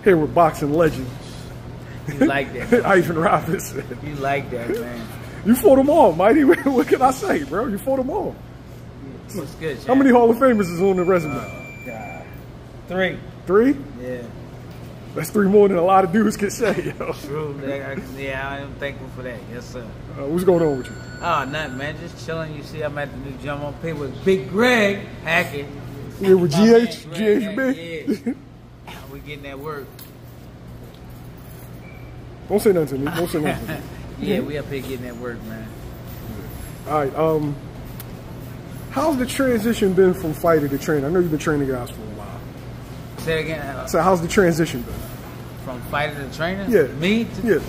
Here with boxing legends. You like that. Ivan Robinson. You like that, man. You fought them all, Mighty. What can I say, bro? You fought them all. What's good, Chad? How many Hall of Famers is on the resume? Oh, God. 3. 3? Yeah. That's 3 more than a lot of dudes can say, yo. True. Yeah, I am thankful for that. Yes, sir. What's going on with you? Oh, nothing, man. Just chilling. You see, I'm at the new gym. I'm playing with Big Greg Hackett. Yeah, with GH? Yeah. We getting that work. Don't say nothing to me. Don't say nothing to me. Yeah, we up here getting that work, man. All right. How's the transition been from fighter to trainer? I know you've been training guys for a while. Say it again. So how's the transition been? From fighter to trainer? Yeah. Me? It's good.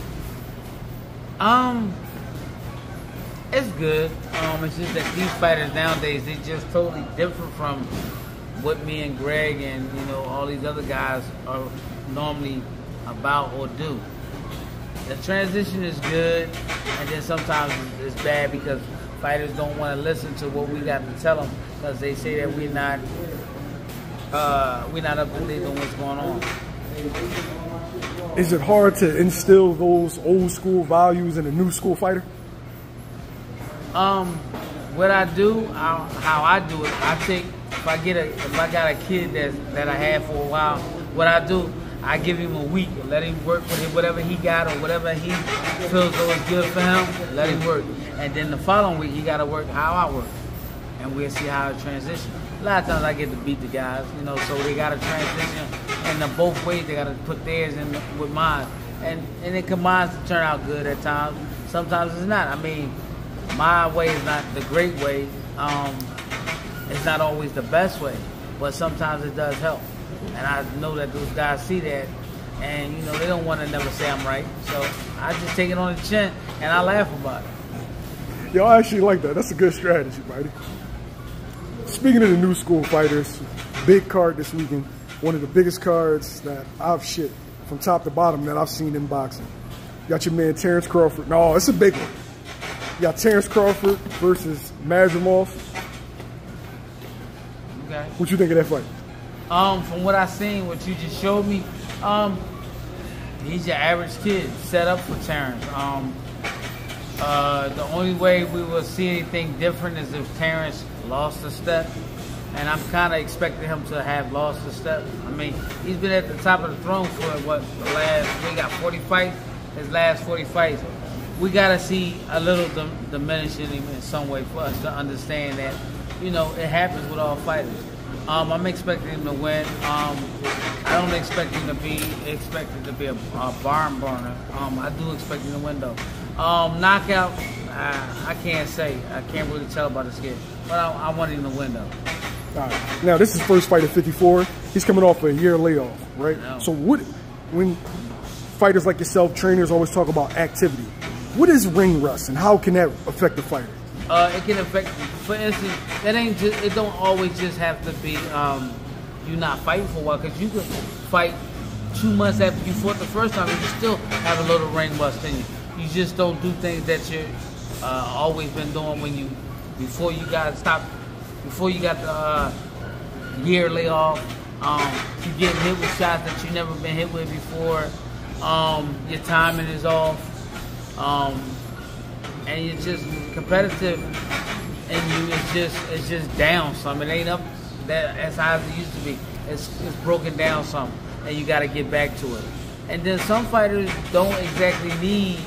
It's just that these fighters nowadays, they're just totally different from what me and Greg and, you know, all these other guys are normally about or do. The transition is good, and then sometimes it's bad because fighters don't want to listen to what we got to tell them because they say that we're not up to date on what's going on. Is it hard to instill those old school values in a new school fighter? What I do, how I do it, I take if I got a kid that I had for a while, what I do, I give him a week and let him work with whatever he got or whatever he feels is good for him. Let him work, and then the following week he got to work how I work, and we'll see how it transitions. A lot of times I get to beat the guys, you know, so they got to transition, and in both ways they got to put theirs in with mine, and it combines to turn out good at times. Sometimes it's not. I mean, my way is not the great way. It's not always the best way, but sometimes it does help. And I know that those guys see that, and you know they don't want to never say I'm right. So I just take it on the chin and I laugh about it. Yo, I actually like that. That's a good strategy, buddy. Speaking of the new school fighters, big card this weekend. One of the biggest cards that I've shit from top to bottom that I've seen in boxing. You got your man Terence Crawford. No, it's a big one. You got Terence Crawford versus Madrimov. Okay. What you think of that fight? From what I seen, what you just showed me, he's your average kid set up for Terence. The only way we will see anything different is if Terence lost a step, and I'm kind of expecting him to have lost a step. I mean, he's been at the top of the throne for what, we got 40 fights, his last 40 fights. We got to see a little diminishing him in some way for us to understand that, you know, it happens with all fighters. I'm expecting him to win. I don't expect him to be expected to be a barn burner. I do expect him to win though. Knockout, I can't say. I can't really tell about this kid, but I want him to win though. All right. Now this is his first fight at 54. He's coming off a year layoff, right? So when fighters like yourself, trainers always talk about activity, what is ring rust and how can that affect the fighter? It can affect, for instance, it don't always just have to be you not fighting for a while, because you could fight 2 months after you fought the first time and you still have a little ring rust in you. You just don't do things that you're always been doing before you got the year layoff. You getting hit with shots that you never been hit with before. Your timing is off. And you're just competitive, and it's just down some. It ain't up that as high as it used to be. It's broken down some, and you got to get back to it. And then some fighters don't exactly need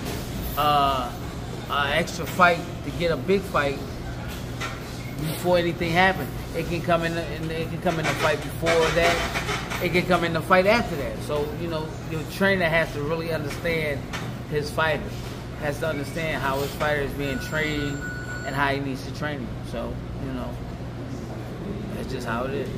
an extra fight to get a big fight before anything happens. It can come in the fight before that. It can come in the fight after that. So you know, your trainer has to really understand his fighter. Has to understand how his fighter is being trained and how he needs to train him. So, you know, that's just how it is.